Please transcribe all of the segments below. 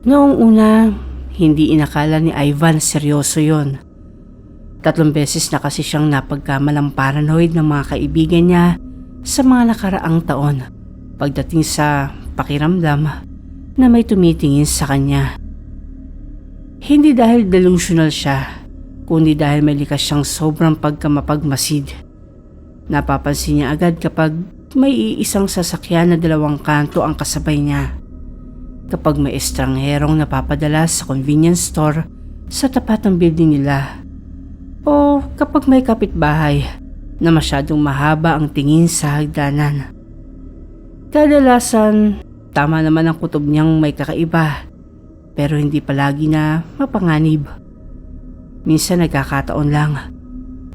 Noong una, hindi inakala ni Ivan seryoso yon. 3 beses na kasi siyang napagkamalang paranoid ng mga kaibigan niya sa mga nakaraang taon pagdating sa pakiramdam na may tumitingin sa kanya. Hindi dahil delusional siya, kundi dahil may likas siyang sobrang pagkamapagmasid. Napapansin niya agad kapag may iisang sasakyan na 2 kanto ang kasabay niya. Kapag may estrangherong napapadala sa convenience store sa tapat ng building nila. O kapag may kapitbahay na masyadong mahaba ang tingin sa hagdanan. Kadalasan, tama naman ang kutob niyang may kakaiba, pero hindi palagi na mapanganib. Minsan nagkakataon lang,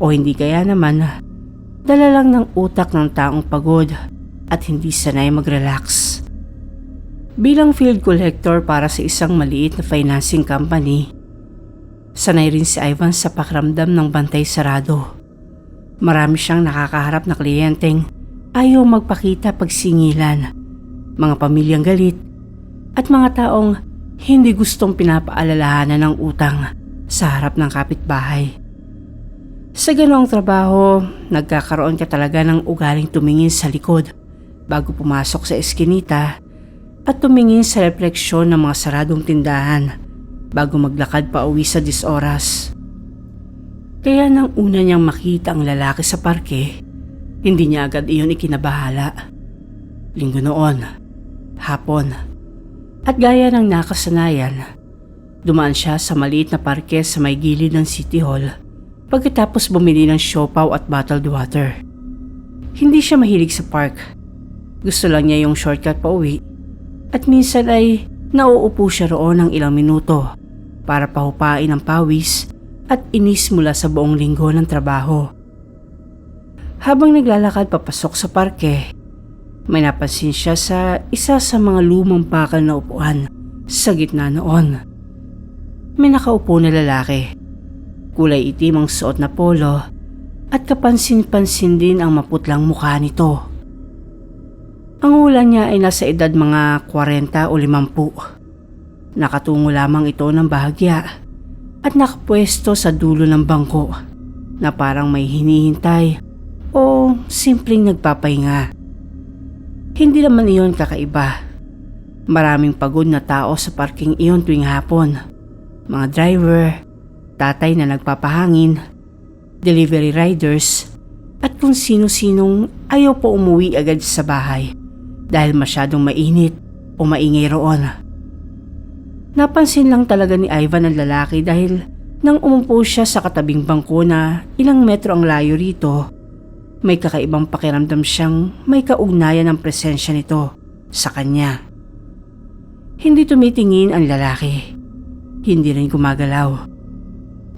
o hindi kaya naman, dala lang ng utak ng taong pagod at hindi sanay mag-relax. Bilang field collector para sa isang maliit na financing company, sanay rin si Ivan sa pakiramdam ng bantay sarado. Marami siyang nakakaharap na kliyenteng ayaw magpakita pagsingilan, mga pamilyang galit, at mga taong hindi gustong pinapaalalahanan ng utang sa harap ng kapitbahay. Sa ganoong trabaho, nagkakaroon ka talaga ng ugaling tumingin sa likod bago pumasok sa eskinita at tumingin sa refleksyon ng mga saradong tindahan bago maglakad pa uwi sa 10 oras. Kaya nang una niyang makita ang lalaki sa parke, hindi niya agad iyon ikinabahala. Linggo noon, hapon, at gaya ng nakasanayan, dumaan siya sa maliit na parke sa may gilid ng City Hall pagkatapos bumili ng siopaw at bottled water. Hindi siya mahilig sa park. Gusto lang niya yung shortcut pa uwi at minsan ay nauupo siya roon ng ilang minuto para pahupain ang pawis at inis mula sa buong linggo ng trabaho. Habang naglalakad papasok sa parke, may napansin siya sa isa sa mga lumang bakal na upuan sa gitna noon. May nakaupo na lalaki. Kulay itim ang suot na polo at kapansin-pansin din ang maputlang mukha nito. Ang hula niya ay nasa edad mga 40 o 50. Nakatungo lamang ito ng bahagya at nakapwesto sa dulo ng bangko na parang may hinihintay o simpleng nagpapahinga. Hindi naman iyon kakaiba. Maraming pagod na tao sa parking iyon tuwing hapon. Mga driver, tatay na nagpapahangin, delivery riders, at kung sino-sinong ayaw pa umuwi agad sa bahay dahil masyadong mainit o maingay roon. Napansin lang talaga ni Ivan ang lalaki dahil nang umupo siya sa katabing bangko na ilang metro ang layo rito, may kakaibang pakiramdam siyang may kaugnayan ng presensya nito sa kanya. Hindi tumitingin ang lalaki. Hindi rin gumagalaw.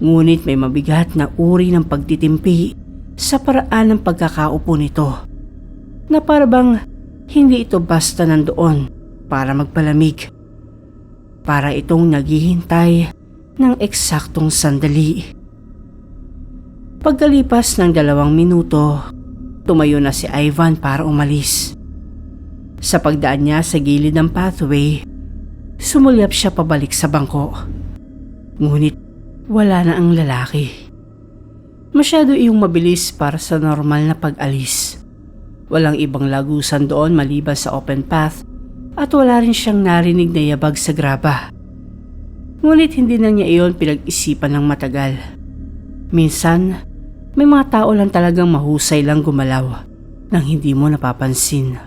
Ngunit may mabigat na uri ng pagtitimpi sa paraan ng pagkakaupo nito na parabang hindi ito basta nandoon para magpalamig. Para itong naghihintay ng eksaktong sandali. Pagkalipas ng 2 minuto, tumayo na si Ivan para umalis. Sa pagdaan niya sa gilid ng pathway, sumulyap siya pabalik sa bangko. Ngunit wala na ang lalaki. Masyado iyong mabilis para sa normal na pag-alis. Walang ibang lagusan doon maliban sa open path at wala rin siyang narinig na yabag sa graba. Ngunit hindi na niya iyon pinag-isipan ng matagal. Minsan, may mga tao lang talagang mahusay lang gumalaw nang hindi mo napapansin.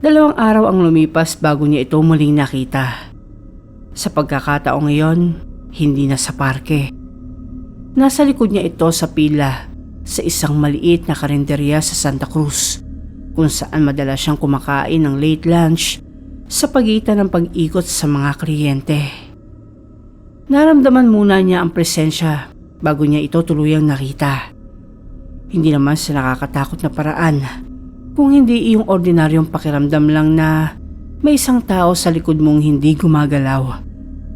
2 araw ang lumipas bago niya ito muling nakita. Sa pagkakataong iyon, hindi na sa parke. Nasa likod niya ito sa pila sa isang maliit na karinderya sa Santa Cruz kung saan madalas siyang kumakain ng late lunch sa pagitan ng pag-ikot sa mga kliyente. Naramdaman muna niya ang presensya bago niya ito tuluyang nakita. Hindi naman sa nakakatakot na paraan, kung hindi iyong ordinaryong pakiramdam lang na may isang tao sa likod mong hindi gumagalaw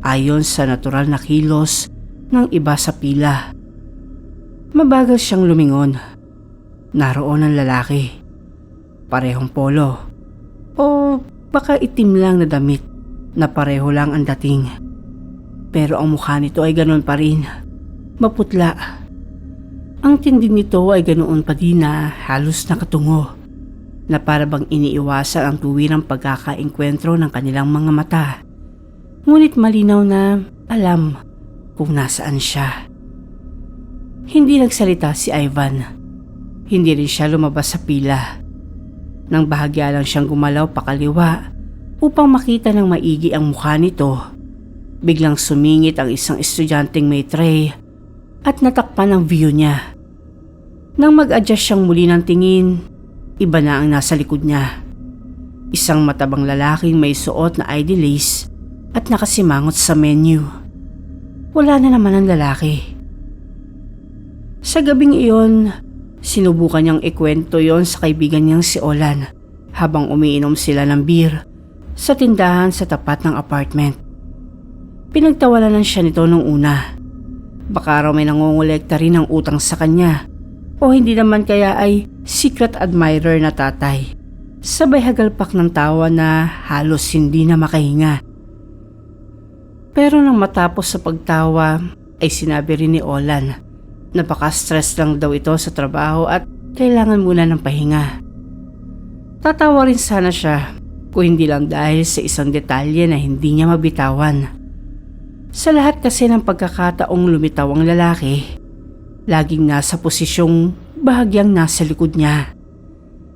ayon sa natural na kilos ng iba sa pila. Mabagal siyang lumingon. Naroon ang lalaki. Parehong polo. O baka itim lang na damit. na pareho lang ang dating. Pero ang mukha nito ay ganoon pa rin, maputla. Ang tindi nito ay ganoon pa din na halos nakatungo, na para bang iniiwasan ang tuwirang pagkakaengkwentro ng kanilang mga mata. Ngunit malinaw na alam kung nasaan siya. Hindi nagsalita si Ivan. Hindi rin siya lumabas sa pila. Nang bahagya lang siyang gumalaw pakaliwa upang makita ng maigi ang mukha nito, biglang sumingit ang isang estudyanteng may tray at natakpan ang view niya. Nang mag-adjust siyang muli ng tingin, iba na ang nasa likod niya. Isang matabang lalaking may suot na ID lace at nakasimangot sa menu. Wala na naman ang lalaki. Sa gabing iyon, sinubukan niyang ikwento yon sa kaibigan niyang si Olan habang umiinom sila ng beer sa tindahan sa tapat ng apartment. Pinagtawanan siya nito nung una. Baka raw may nangongolekta rin ng utang sa kanya o hindi naman kaya ay secret admirer na tatay. Sabay hagalpak ng tawa na halos hindi na makahinga. Pero nang matapos sa pagtawa ay sinabi rin ni Olan na baka stress lang daw ito sa trabaho at kailangan muna ng pahinga. Tatawa rin sana siya kung hindi lang dahil sa isang detalye na hindi niya mabitawan. Sa lahat kasi ng pagkakataong lumitaw ang lalaki, laging nasa posisyong bahagyang nasa likod niya.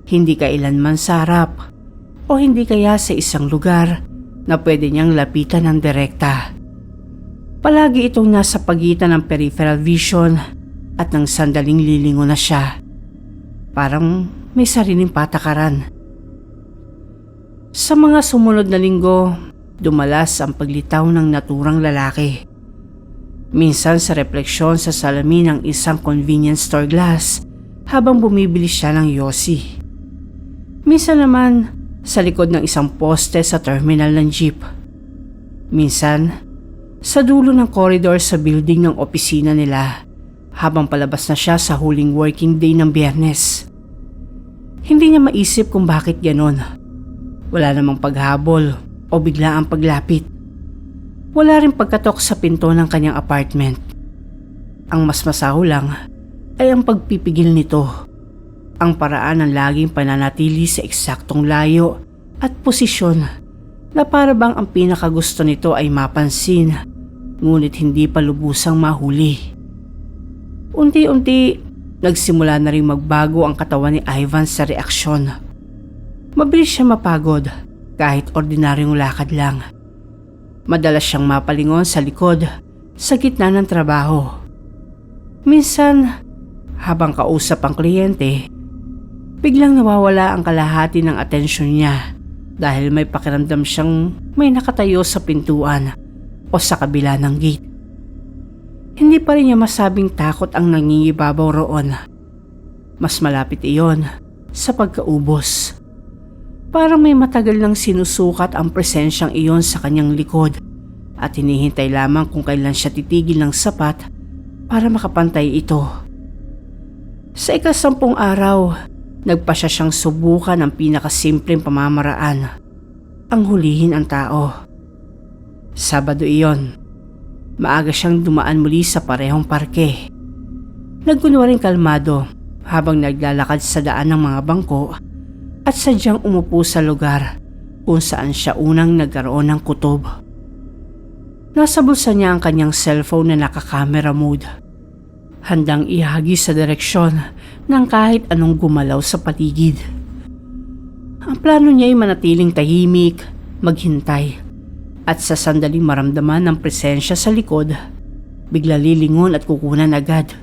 Hindi kailanman sa harap o hindi kaya sa isang lugar na pwede niyang lapitan ng direkta. Palagi itong nasa pagitan ng peripheral vision at nang sandaling lilingon na siya. Parang may sariling patakaran. Sa mga sumunod na linggo, dumalas ang paglitaw ng naturang lalaki. Minsan sa refleksyon sa salamin ng isang convenience store glass habang bumibili siya ng yosi. Minsan naman sa likod ng isang poste sa terminal ng jeep. Minsan sa dulo ng koridor sa building ng opisina nila habang palabas na siya sa huling working day ng Biyernes. Hindi niya maisip kung bakit ganon. Wala namang paghabol o bigla ang paglapit. Wala rin pagkatok sa pinto ng kanyang apartment. Ang mas masaho lang ay ang pagpipigil nito. Ang paraan ng laging pananatili sa eksaktong layo at posisyon na para bang ang pinakagusto nito ay mapansin ngunit hindi pa lubusang mahuli. Unti-unti, nagsimula na rin magbago ang katawan ni Ivan sa reaksyon. Mabilis siya mapagod kahit ordinaryong lakad lang. Madalas siyang mapalingon sa likod sa gitna ng trabaho. Minsan, habang kausap ang kliyente, biglang nawawala ang kalahati ng atensyon niya dahil may pakiramdam siyang may nakatayo sa pintuan o sa kabila ng gate. Hindi pa rin niya masabing takot ang nangingibabaw roon. Mas malapit iyon sa pagkaubos. Parang may matagal nang sinusukat ang presensyang iyon sa kanyang likod at hinihintay lamang kung kailan siya titigil ng sapat para makapantay ito. Sa ika-10 araw, nagpasya siyang subukan ang pinakasimpleng pamamaraan, ang hulihin ang tao. Sabado iyon, maaga siyang dumaan muli sa parehong parke. Nagkunwaring kalmado habang naglalakad sa daan ng mga bangko at sadyang umupo sa lugar kung saan siya unang nagkaroon ng kutob. Nasa bulsa niya ang kanyang cellphone na naka-camera mode. Handang ihagi sa direksyon ng kahit anong gumalaw sa paligid. Ang plano niya ay manatiling tahimik, maghintay, at sa sandaling maramdaman ng presensya sa likod, bigla lilingon at kukunan agad.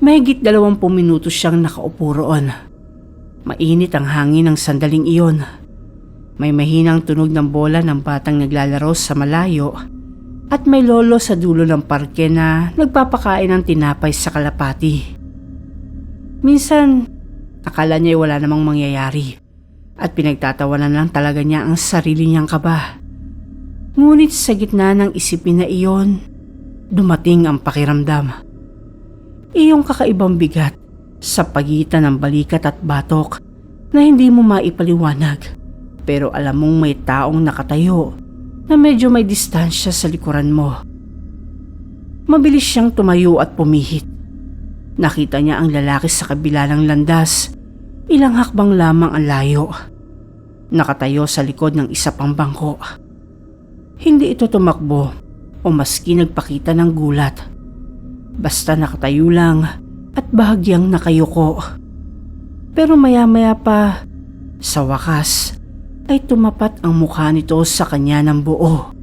Mahigit 20 minuto siyang nakaupo roon. Mainit ang hangin ng sandaling iyon. May mahinang tunog ng bola ng batang naglalaro sa malayo at may lolo sa dulo ng parke na nagpapakain ng tinapay sa kalapati. Minsan, akala niya wala namang mangyayari at pinagtatawanan lang talaga niya ang sarili niyang kaba. Ngunit sa gitna ng isipin na iyon, dumating ang pakiramdam. Iyong kakaibang bigat sa pagitan ng balikat at batok na hindi mo maipaliwanag pero alam mong may taong nakatayo na medyo may distansya sa likuran mo. Mabilis siyang tumayo at pumihit. Nakita niya ang lalaki sa kabila ng landas, ilang hakbang lamang ang layo. Nakatayo sa likod ng isa pang bangko. Hindi ito tumakbo o maski nagpakita ng gulat. Basta nakatayo lang at bahagyang nakayuko. Pero maya-maya pa, sa wakas, ay tumapat ang mukha nito sa kanya ng buo.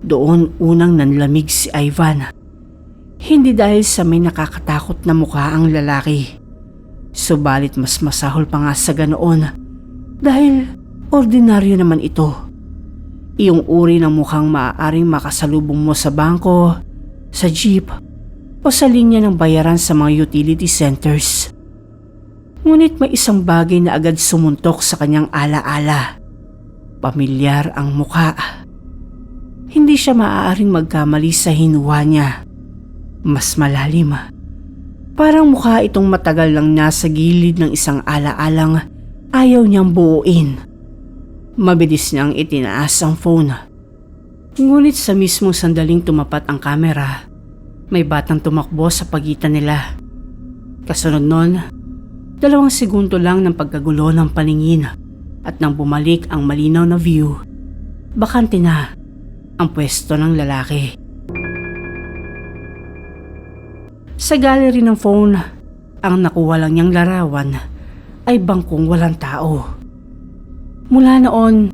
Doon unang nanlamig si Ivan. Hindi dahil sa may nakakatakot na mukha ang lalaki. Subalit mas masahol pa nga sa ganoon dahil ordinaryo naman ito. Iyong uri ng mukhang maaaring makasalubong mo sa bangko, sa jeep, o sa linya ng bayaran sa mga utility centers. Ngunit may isang bagay na agad sumuntok sa kanyang alaala. Pamilyar ang mukha. Hindi siya maaaring magkamali sa hinuha niya. Mas malalim. Parang mukha itong matagal lang nasa gilid ng isang alaalang ayaw niyang buuin. Mabilis niyang itinaas ang phone. Ngunit sa mismong sandaling tumapat ang kamera, may batang tumakbo sa pagitan nila. Kasunod nun, 2 segundo lang ng pagkagulo ng paningin at nang bumalik ang malinaw na view, bakante na ang pwesto ng lalaki. Sa gallery ng phone, ang nakuha lang niyang larawan ay bangkong walang tao. Mula noon,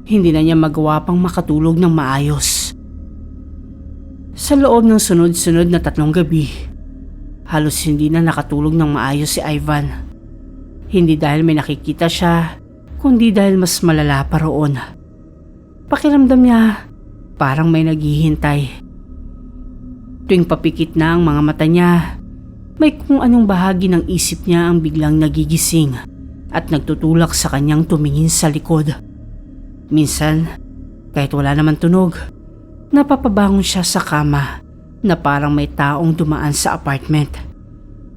hindi na niya magawa pang makatulog ng maayos. Sa loob ng sunod-sunod na 3 gabi, halos hindi na nakatulog ng maayos si Ivan. Hindi dahil may nakikita siya, kundi dahil mas malala pa roon. Pakiramdam niya, parang may naghihintay. Tuwing papikit na ang mga mata niya, may kung anong bahagi ng isip niya ang biglang nagigising at nagtutulak sa kanyang tumingin sa likod. Minsan, kahit wala naman tunog, napapabangon siya sa kama na parang may taong dumaan sa apartment.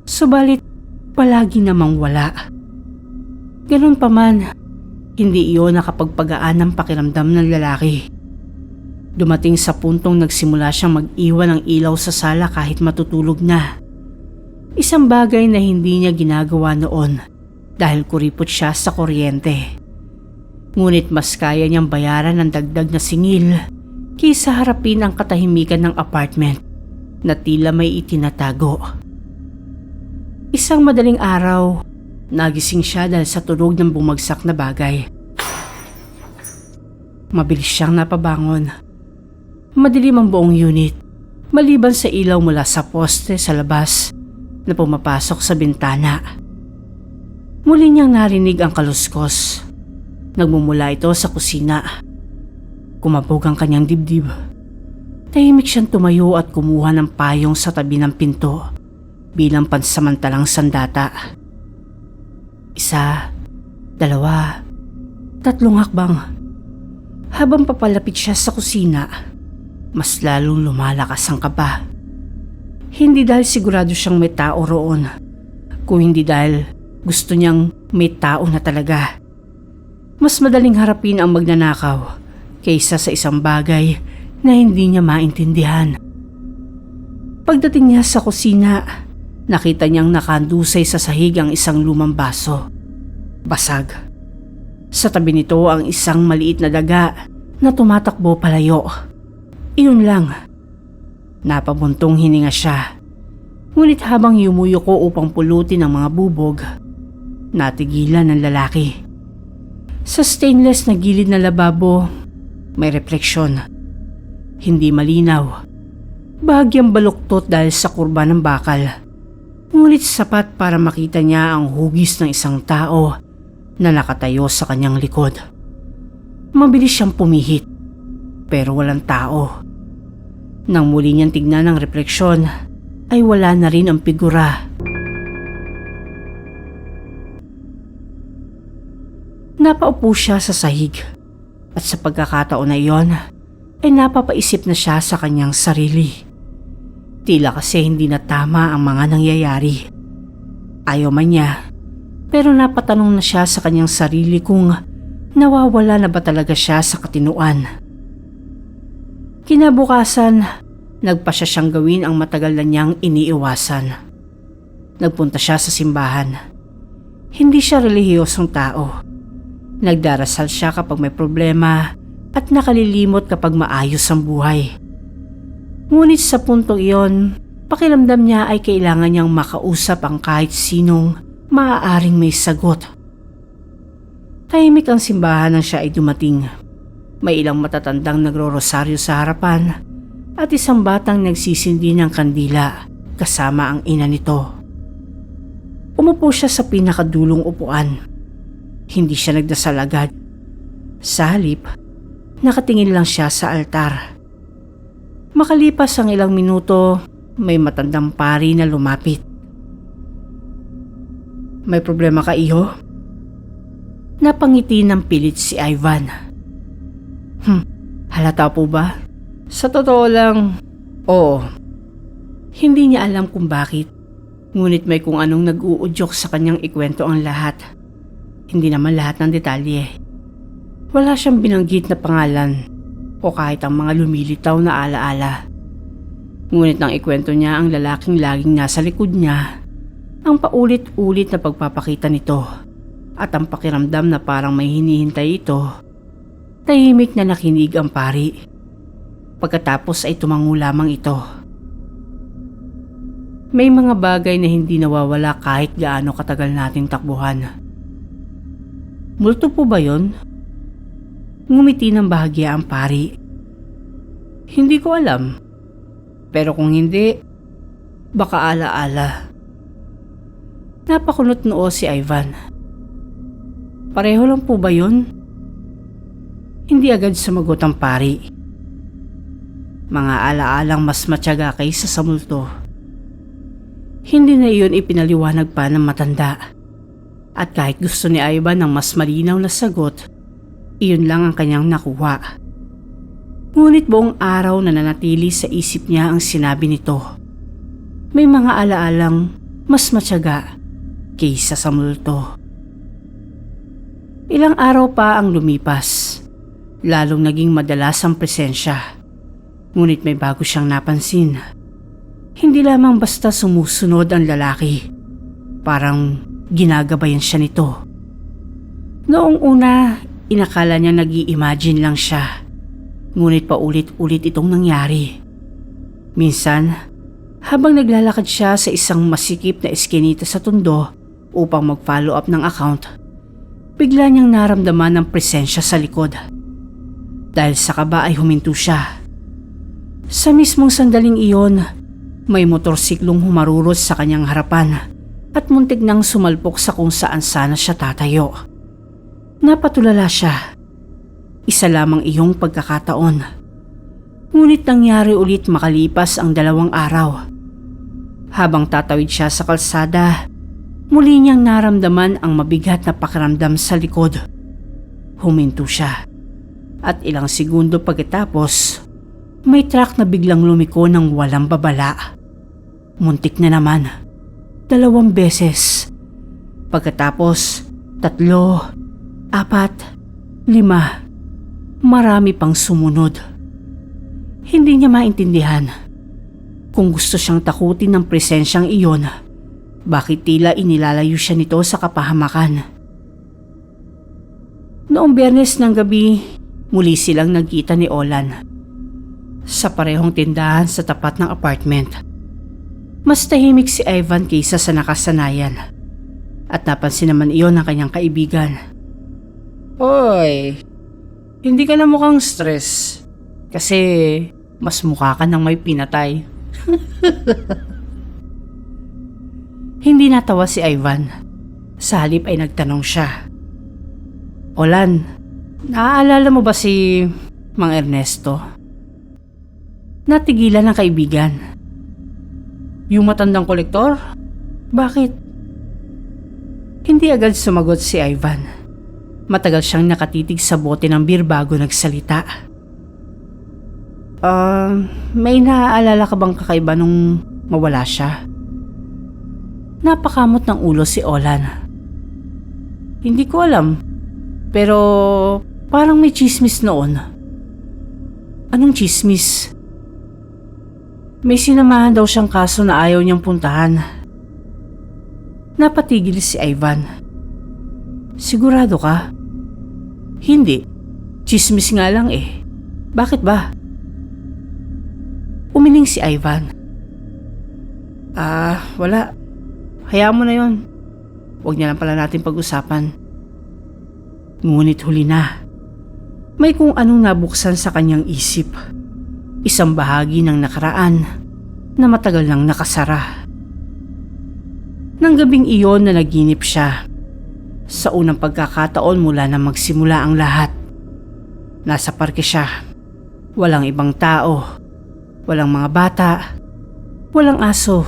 Subalit, palagi namang wala. Ganun pa man, hindi iyon nakapagpagaan ng pakiramdam ng lalaki. Dumating sa puntong nagsimula siyang mag-iwan ng ilaw sa sala kahit matutulog na. Isang bagay na hindi niya ginagawa noon dahil kuripot siya sa kuryente. Ngunit mas kaya niyang bayaran ng dagdag na singil kaysa harapin ang katahimikan ng apartment na tila may itinatago. Isang madaling araw, nagising siya dahil sa tunog ng bumagsak na bagay. Mabilis siyang napabangon. Madilim ang buong unit, maliban sa ilaw mula sa poste sa labas na pumapasok sa bintana. Muli niyang narinig ang kaluskos. Nagmumula ito sa kusina. Kumabog ang kanyang dibdib. Tahimik siyang tumayo at kumuha ng payong sa tabi ng pinto bilang pansamantalang sandata. 1, 2, 3 hakbang. Habang papalapit siya sa kusina, mas lalong lumalakas ang kaba. Hindi dahil sigurado siyang may tao roon, kung hindi dahil gusto niyang may tao na talaga. Mas madaling harapin ang magnanakaw kaysa sa isang bagay na hindi niya maintindihan. Pagdating niya sa kusina, nakita niyang nakandusay sa sahig ang isang lumang baso. Basag. Sa tabi nito ang isang maliit na daga na tumatakbo palayo. Iyon lang. Napabuntong hininga siya. Ngunit habang yumuyuko upang pulutin ang mga bubog, natigilan ng lalaki. Sa stainless na gilid na lababo, may refleksyon. Hindi malinaw. Bahagyang baluktot dahil sa kurba ng bakal. Ngunit sapat para makita niya ang hugis ng isang tao na nakatayo sa kanyang likod. Mabilis siyang pumihit, pero walang tao. Nang muli niyang tignan ang refleksyon, ay wala na rin ang figura. Napaupo siya sa sahig at sa pagkakataon na iyon ay napapaisip na siya sa kanyang sarili. Tila kasi hindi na tama ang mga nangyayari. Ayaw man niya, pero napatanong na siya sa kanyang sarili kung nawawala na ba talaga siya sa katinuan. Kinabukasan, nagpasya siyang gawin ang matagal na niyang iniiwasan. Nagpunta siya sa simbahan. Hindi siya relihiyosong tao. Nagdarasal siya kapag may problema at nakalilimot kapag maayos ang buhay. Ngunit sa puntong iyon, pakiramdam niya ay kailangan niyang makausap ang kahit sinong maaaring may sagot. Tahimik ang simbahan nang siya ay dumating. May ilang matatandang nagro-rosaryo sa harapan at isang batang nagsisindi ng kandila kasama ang ina nito. Umupo siya sa pinakadulong upuan. Hindi siya nagdasal agad. Sa halip, nakatingin lang siya sa altar. Makalipas ang ilang minuto, may matandang pari na lumapit. "May problema ka, iho?" Napangiti ng pilit si Ivan. Halata po ba? Sa totoo lang, oo. Hindi niya alam kung bakit. Ngunit may kung anong nag-uudyok sa kanyang ikwento ang lahat. Hindi naman lahat ng detalye. Wala siyang binanggit na pangalan o kahit ang mga lumilitaw na alaala. Ngunit nang ikwento niya ang lalaking laging nasa likod niya, ang paulit-ulit na pagpapakita nito at ang pakiramdam na parang may hinihintay ito, tahimik na nakinig ang pari. Pagkatapos ay tumango lamang ito. May mga bagay na hindi nawawala kahit gaano katagal nating takbuhan. Multo po ba yon? Ngumiti ng bahagya ang pari. Hindi ko alam. Pero kung hindi, baka alaala. Napakunot noo si Ivan. Pareho lang po ba yon? Hindi agad sumagot ang pari. Mga alaalang mas matyaga kaysa sa multo. Hindi na iyon ipinaliwanag pa ng matanda. At kahit gusto ni Ivan ng mas malinaw na sagot, iyon lang ang kanyang nakuha. Ngunit buong araw na nanatili sa isip niya ang sinabi nito. May mga alaalang mas matyaga kaysa sa multo. Ilang araw pa ang lumipas. Lalong naging madalas ang presensya. Ngunit may bago siyang napansin. Hindi lamang basta sumusunod ang lalaki. Parang ginagabayan siya nito. Noong una, inakala niya nag-i-imagine lang siya. Ngunit paulit-ulit itong nangyari. Minsan, habang naglalakad siya sa isang masikip na eskinita sa Tondo upang mag-follow up ng account, bigla niyang naramdaman ang presensya sa likod. Dahil sa kaba ay huminto siya. Sa mismong sandaling iyon, may motorsiklong humarurot sa kanyang harapan at muntik nang sumalpok sa kung saan sana siya tatayo. Napatulala siya. Isa lamang iyong pagkakataon. Ngunit nangyari ulit makalipas ang 2 araw. Habang tatawid siya sa kalsada, muli niyang naramdaman ang mabigat na pakiramdam sa likod. Huminto siya. At ilang segundo pagkatapos, may truck na biglang lumiko ng walang babala. Muntik na naman. 2 beses. Pagkatapos, 3, 4, 5. Marami pang sumunod. Hindi niya maintindihan. Kung gusto siyang takutin ng presensyang iyon, bakit tila inilalayo siya nito sa kapahamakan? Noong Biyernes ng gabi, muli silang nagkita ni Olan. Sa parehong tindahan sa tapat ng apartment. Mas tahimik si Ivan kaysa sa nakasanayan. At napansin naman iyon ng kanyang kaibigan. Hoy, hindi ka na mukhang stress. Kasi mas mukha ka nang may pinatay. Hindi natawa si Ivan. Sa halip ay nagtanong siya. Olan, naaalala mo ba si Mang Ernesto? Natigilan ng kaibigan. Yung matandang kolektor? Bakit? Hindi agad sumagot si Ivan. Matagal siyang nakatitig sa bote ng beer bago nagsalita. May naaalala ka bang kakaiba nung mawala siya? Napakamot ng ulo si Olan. Hindi ko alam. Pero parang may chismis noon. Anong chismis? May sinamahan daw siyang kaso na ayaw niyang puntahan. Napatigil si Ivan. Sigurado ka? Hindi. Chismis nga lang eh. Bakit ba? Umiling si Ivan. Wala. Hayaan mo na yon. Huwag niya lang pala natin pag-usapan. Ngunit huli na. May kung anong nabuksan sa kanyang isip. Isang bahagi ng nakaraan na matagal nang nakasara. Nang gabing iyon na naginip siya. Sa unang pagkakataon mula na magsimula ang lahat. Nasa parke siya. Walang ibang tao. Walang mga bata. Walang aso.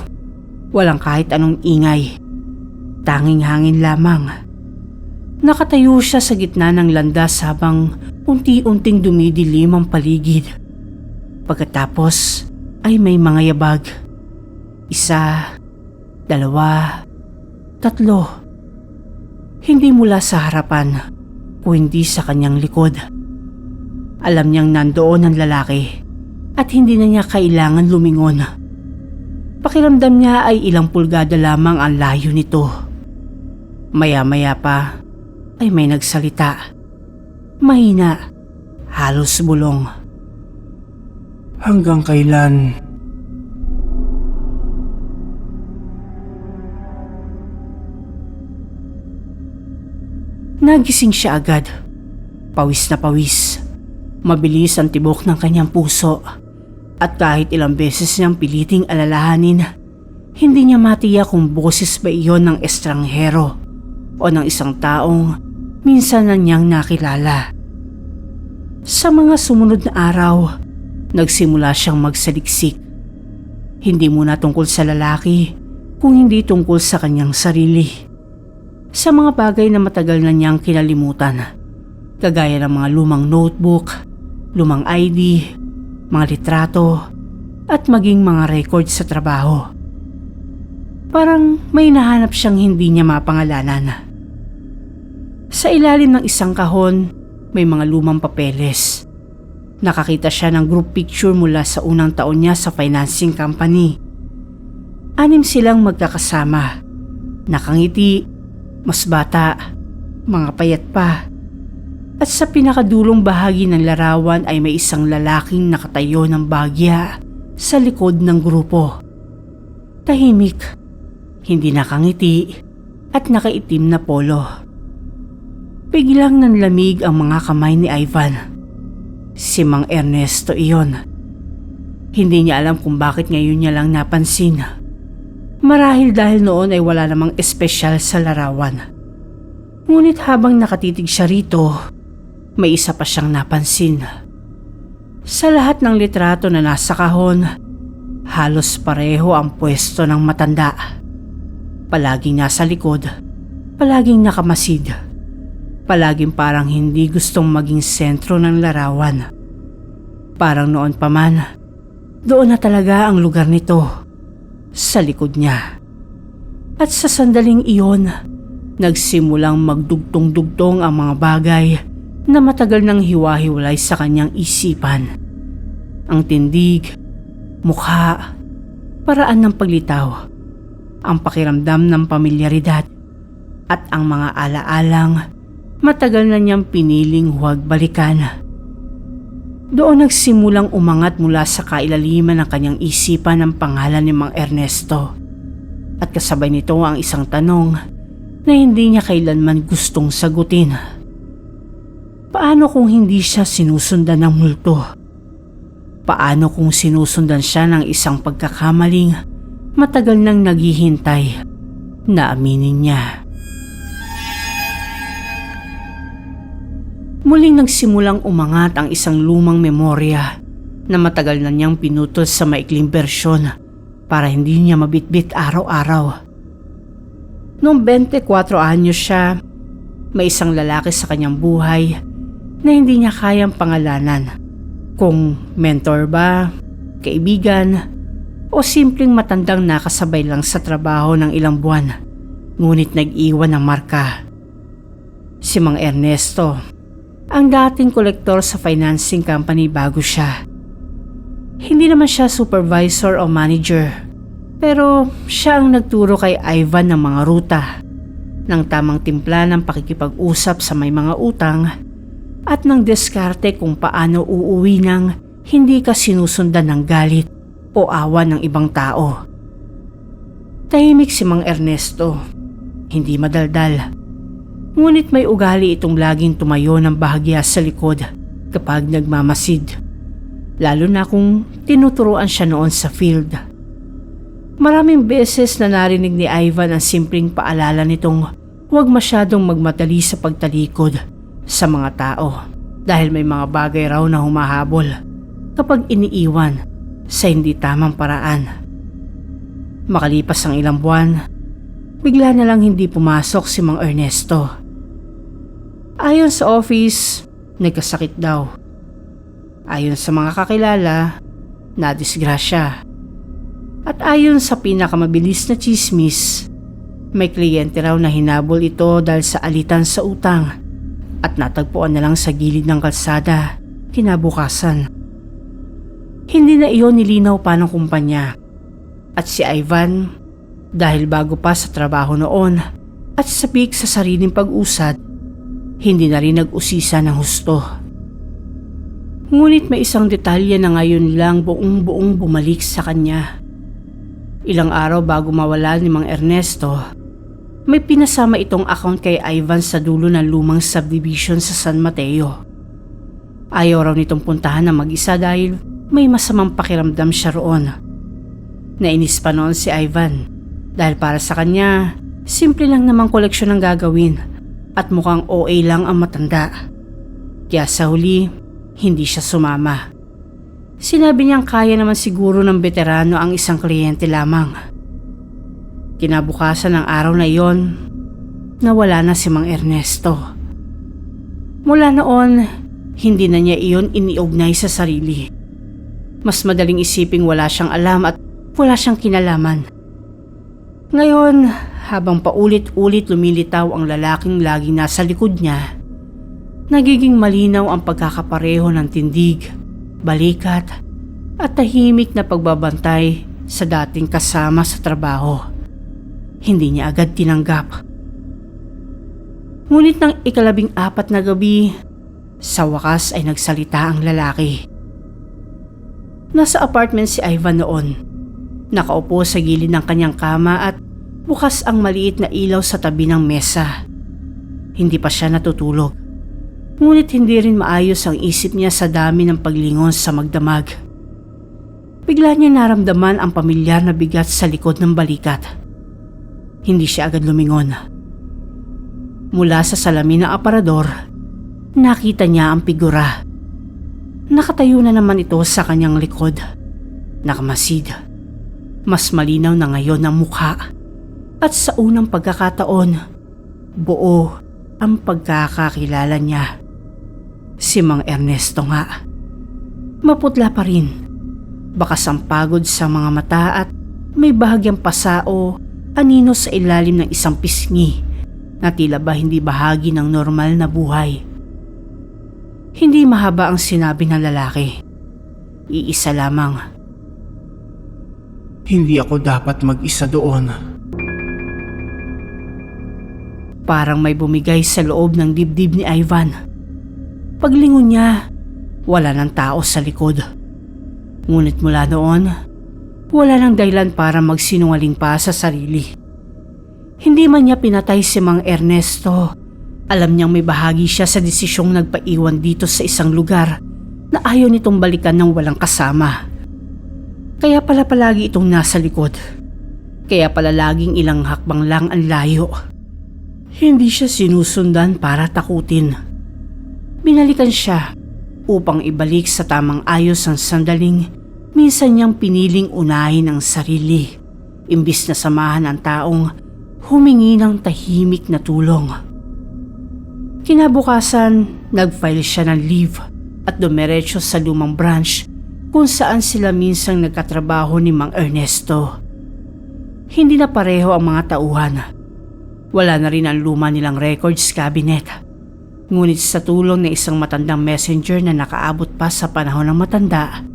Walang kahit anong ingay. Tanging hangin lamang. Nakatayo siya sa gitna ng landas habang unti-unting dumidilim ang paligid. Pagkatapos ay may mga yabag. 1, 2, 3. Hindi mula sa harapan o hindi sa kanyang likod. Alam niyang nandoon ang lalaki at hindi na niya kailangan lumingon. Pakiramdam niya ay ilang pulgada lamang ang layo nito. Maya-maya pa ay may nagsalita. Mahina, halos bulong. Hanggang kailan? Nagising siya agad. Pawis na pawis. Mabilis ang tibok ng kanyang puso. At kahit ilang beses niyang piliting alalahanin, hindi niya matiyak kung boses ba iyon ng estranghero o ng isang taong minsan na niyang nakilala. Sa mga sumunod na araw, nagsimula siyang magsaliksik. Hindi muna tungkol sa lalaki, kung hindi tungkol sa kanyang sarili. Sa mga bagay na matagal na niyang kinalimutan, kagaya ng mga lumang notebook, lumang ID, mga litrato, at maging mga record sa trabaho. Parang may nahanap siyang hindi niya mapangalanan. Sa ilalim ng isang kahon, may mga lumang papeles. Nakakita siya ng group picture mula sa unang taon niya sa financing company. 6 silang magkakasama. Nakangiti, mas bata, mga payat pa. At sa pinakadulong bahagi ng larawan ay may isang lalaking nakatayo ng bagya sa likod ng grupo. Tahimik, hindi nakangiti at nakaitim na polo. Biglang nanlamig ang mga kamay ni Ivan. Si Mang Ernesto iyon. Hindi niya alam kung bakit ngayon niya lang napansin. Marahil dahil noon ay wala namang espesyal sa larawan. Ngunit habang nakatitig siya rito, may isa pa siyang napansin. Sa lahat ng litrato na nasa kahon, halos pareho ang pwesto ng matanda. Palaging nasa likod, palaging nakamasid. Palaging parang hindi gustong maging sentro ng larawan. Parang noon pa man, doon na talaga ang lugar nito, sa likod niya. At sa sandaling iyon, nagsimulang magdugtong-dugtong ang mga bagay na matagal nang hiwa-hiwalay sa kanyang isipan. Ang tindig, mukha, paraan ng paglitaw, ang pakiramdam ng pamilyaridad, at ang mga alaalang matagal na niyang piniling huwag balikan. Doon nagsimulang umangat mula sa kailaliman ng kanyang isipan ang pangalan ni Mang Ernesto. At kasabay nito ang isang tanong na hindi niya kailanman gustong sagutin. Paano kung hindi siya sinusundan ng multo? Paano kung sinusundan siya ng isang pagkakamaling matagal nang naghihintay na aminin niya? Muling nagsimulang umangat ang isang lumang memorya na matagal na niyang pinutol sa maikling bersyon para hindi niya mabitbit araw-araw. Noong 24 anyos siya, may isang lalaki sa kanyang buhay na hindi niya kayang pangalanan. Kung mentor ba, kaibigan, o simpleng matandang nakasabay lang sa trabaho ng ilang buwan, ngunit nag-iwan ng marka. Si Mang Ernesto, ang dating kolektor sa financing company bago siya. Hindi naman siya supervisor o manager, pero siya ang nagturo kay Ivan ng mga ruta, ng tamang timpla ng pakikipag-usap sa may mga utang, at ng diskarte kung paano uuwi ng hindi ka sinusundan ng galit o awa ng ibang tao. Tahimik si Mang Ernesto, hindi madaldal. Ngunit may ugali itong laging tumayo ng bahagya sa likod kapag nagmamasid. Lalo na kung tinuturuan siya noon sa field. Maraming beses na narinig ni Ivan ang simpleng paalala nitong huwag masyadong magmadali sa pagtalikod sa mga tao dahil may mga bagay raw na humahabol kapag iniiwan sa hindi tamang paraan. Makalipas ang ilang buwan, bigla na lang hindi pumasok si Mang Ernesto. Ayon sa office, nagkasakit daw. Ayon sa mga kakilala, nadisgrasya. At ayon sa pinakamabilis na chismis, may kliyente raw na hinabol ito dahil sa alitan sa utang at natagpuan na lang sa gilid ng kalsada kinabukasan. Hindi na iyon nilinaw pa ng kumpanya. At si Ivan, dahil bago pa sa trabaho noon at sabik sa sariling pag-usad, hindi na rin nag-usisa ng husto. Ngunit may isang detalye na ngayon lang buong bumalik sa kanya. Ilang araw bago mawala ni Mang Ernesto, may pinasama itong account kay Ivan sa dulo ng lumang subdivision sa San Mateo. Ayaw raw nitong puntahan ng mag-isa dahil may masamang pakiramdam siya roon. Nainis pa noon si Ivan dahil para sa kanya, simple lang namang koleksyon ang gagawin at mukhang OA lang ang matanda. Kaya sa huli, hindi siya sumama. Sinabi niyang kaya naman siguro ng veterano ang isang kliyente lamang. Kinabukasan ng araw na iyon, nawala na si Mang Ernesto. Mula noon, hindi na niya iyon iniugnay sa sarili. Mas madaling isiping wala siyang alam at wala siyang kinalaman. Ngayon, habang paulit-ulit lumilitaw ang lalaking laging nasa likod niya, nagiging malinaw ang pagkakapareho ng tindig, balikat, at tahimik na pagbabantay sa dating kasama sa trabaho. Hindi niya agad tinanggap. Ngunit ng 14 na gabi, sa wakas ay nagsalita ang lalaki. Nasa apartment si Ivan noon. Nakaupo sa gilid ng kanyang kama at bukas ang maliit na ilaw sa tabi ng mesa. Hindi pa siya natutulog. Ngunit hindi rin maayos ang isip niya sa dami ng paglingon sa magdamag. Bigla niya naramdaman ang pamilyar na bigat sa likod ng balikat. Hindi siya agad lumingon. Mula sa salamin ng aparador, nakita niya ang figura. Nakatayo na naman ito sa kanyang likod. Nakamasid. Mas malinaw na ngayon ang mukha. At sa unang pagkakataon, buo ang pagkakakilala niya. Si Mang Ernesto nga. Maputla pa rin. Bakas ang pagod sa mga mata at may bahagyang pasa o anino sa ilalim ng isang pisngi na tila ba hindi bahagi ng normal na buhay. Hindi mahaba ang sinabi ng lalaki. Iisa lamang. Hindi ako dapat mag-isa doon. Parang may bumigay sa loob ng dibdib ni Ivan. Paglingon niya, wala ng tao sa likod. Ngunit mula noon, wala nang dahilan para magsinungaling pa sa sarili. Hindi man niya pinatay si Mang Ernesto. Alam niyang may bahagi siya sa desisyong nagpaiwan dito sa isang lugar na ayaw nitong balikan ng walang kasama. Kaya pala palagi itong nasa likod. Kaya pala laging ilang hakbang lang ang layo. Hindi siya sinusundan para takutin. Binalikan siya upang ibalik sa tamang ayos ang sandaling minsan niyang piniling unahin ang sarili imbis na samahan ang taong humingi ng tahimik na tulong. Kinabukasan, nag-file siya ng leave at dumiretso sa lumang branch kung saan sila minsang nagkatrabaho ni Mang Ernesto. Hindi na pareho ang mga tauhan. Wala na rin ang luma nilang records cabinet. Ngunit sa tulong ng isang matandang messenger na nakaabot pa sa panahon ng matanda,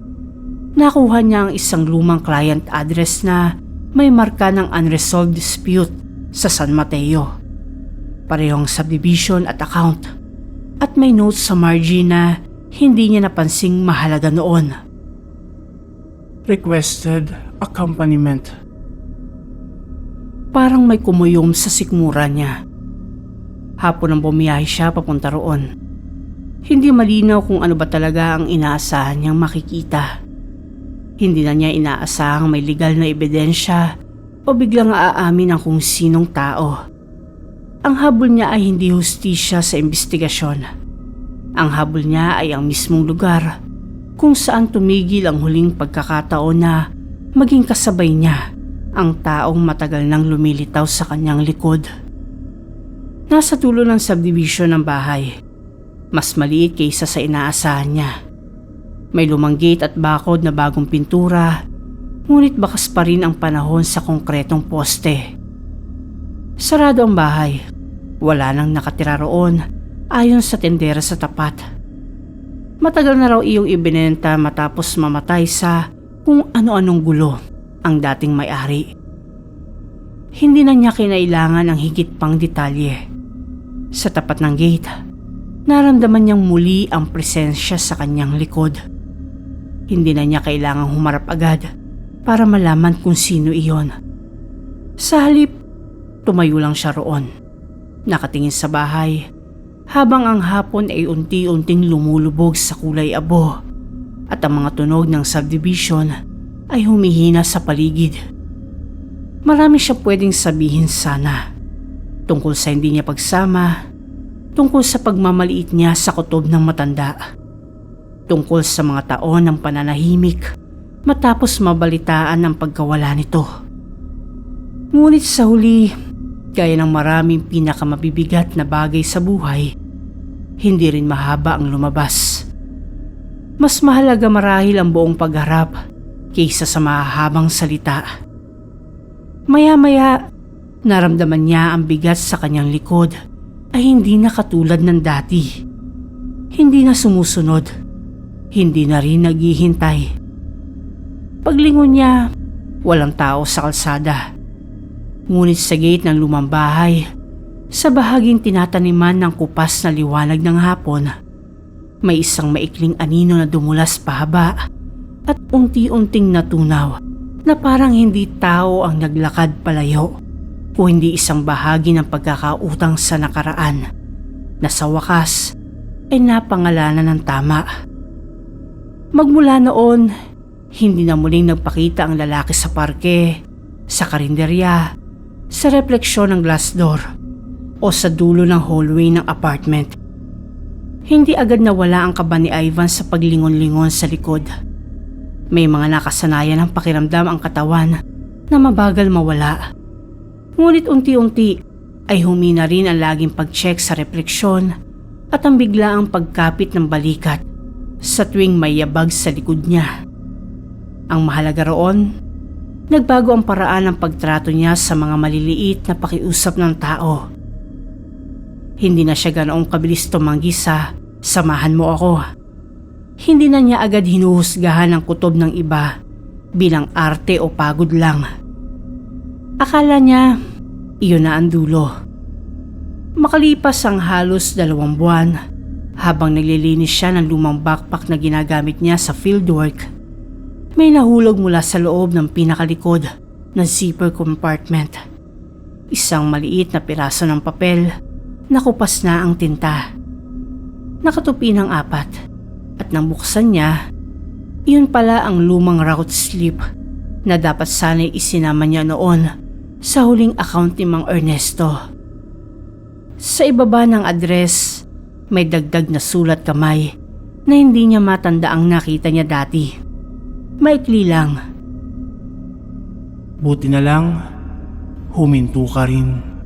Nakuha niya ang isang lumang client address na may marka ng unresolved dispute sa San Mateo. Parehong subdivision at account. At may notes sa margin na hindi niya napansing mahalaga noon. Requested accompaniment. Parang may kumuyom sa sikmura niya. Hapon nang bumiyahe siya papunta roon. Hindi malinaw kung ano ba talaga ang inaasahan niyang makikita. Hindi na niya inaasahang may legal na ebidensya o biglang aamin ang kung sinong tao. Ang habol niya ay hindi hustisya sa investigasyon. Ang habol niya ay ang mismong lugar kung saan tumigil ang huling pagkakataon na maging kasabay niya ang taong matagal nang lumilitaw sa kanyang likod. Nasa dulo ng subdivision ng bahay. Mas maliit kaysa sa inaasahan niya. May lumang gate at bakod na bagong pintura, ngunit bakas pa rin ang panahon sa konkretong poste. Sarado ang bahay. Wala nang nakatira roon ayon sa tendera sa tapat. Matagal na raw iyong ibinenta matapos mamatay sa kung ano-anong gulo ang dating may-ari. Hindi na niya kinailangan ang higit pang detalye. Sa tapat ng gate, naramdaman niyang muli ang presensya sa kanyang likod. Hindi na niya kailangang humarap agad para malaman kung sino iyon. Sa halip, tumayo lang siya roon. Nakatingin sa bahay habang ang hapon ay unti-unting lumulubog sa kulay abo at ang mga tunog ng subdivision ay humihina sa paligid. Marami siya pwedeng sabihin sana tungkol sa hindi niya pagsama, tungkol sa pagmamaliit niya sa kutob ng matanda, tungkol sa mga taon ng pananahimik matapos mabalitaan ang pagkawala nito. Ngunit sa huli, gaya ng maraming pinakamabibigat na bagay sa buhay, hindi rin mahaba ang lumabas. Mas mahalaga marahil ang buong pagharap kaysa sa mahahabang salita. Maya-maya, naramdaman niya ang bigat sa kanyang likod ay hindi na katulad ng dati. Hindi na sumusunod. Hindi na rin naghihintay. Paglingon niya, walang tao sa kalsada. Ngunit sa gate ng lumang bahay, sa bahaging tinataniman ng kupas na liwanag ng hapon, may isang maikling anino na dumulas pahaba at unti-unting natunaw na parang hindi tao ang naglakad palayo o hindi isang bahagi ng pagkakautang sa nakaraan na sa wakas ay napangalanan ng tama. Magmula noon, hindi na muling nagpakita ang lalaki sa parke, sa karinderya, sa refleksyon ng glass door o sa dulo ng hallway ng apartment. Hindi agad nawala ang kaba ni Ivan sa paglingon-lingon sa likod. May mga nakasanayan ng pakiramdam ang katawan na mabagal mawala. Ngunit unti-unti ay humina rin ang laging pag-check sa refleksyon at ang biglaang pagkapit ng balikat sa tuwing may yabag sa likod niya. Ang mahalaga roon, nagbago ang paraan ng pagtrato niya sa mga maliliit na pakiusap ng tao. Hindi na siya ganoong kabilis tumanggi sa "samahan mo ako." Hindi na niya agad hinuhusgahan ang kutob ng iba bilang arte o pagod lang. Akala niya iyon na ang dulo. Makalipas ang halos 2 buwan, habang naglilinis siya ng lumang backpack na ginagamit niya sa fieldwork, may nahulog mula sa loob ng pinakalikod na zipper compartment. Isang maliit na piraso ng papel na kupas na ang tinta. Nakatupi ng 4 at nang buksan niya, iyon pala ang lumang route slip na dapat sana'y isinama niya noon sa huling account ni Mang Ernesto. Sa ibaba ng address, may dagdag na sulat kamay na hindi niya matanda ang nakita niya dati. Maikli lang. Buti na lang, huminto ka rin.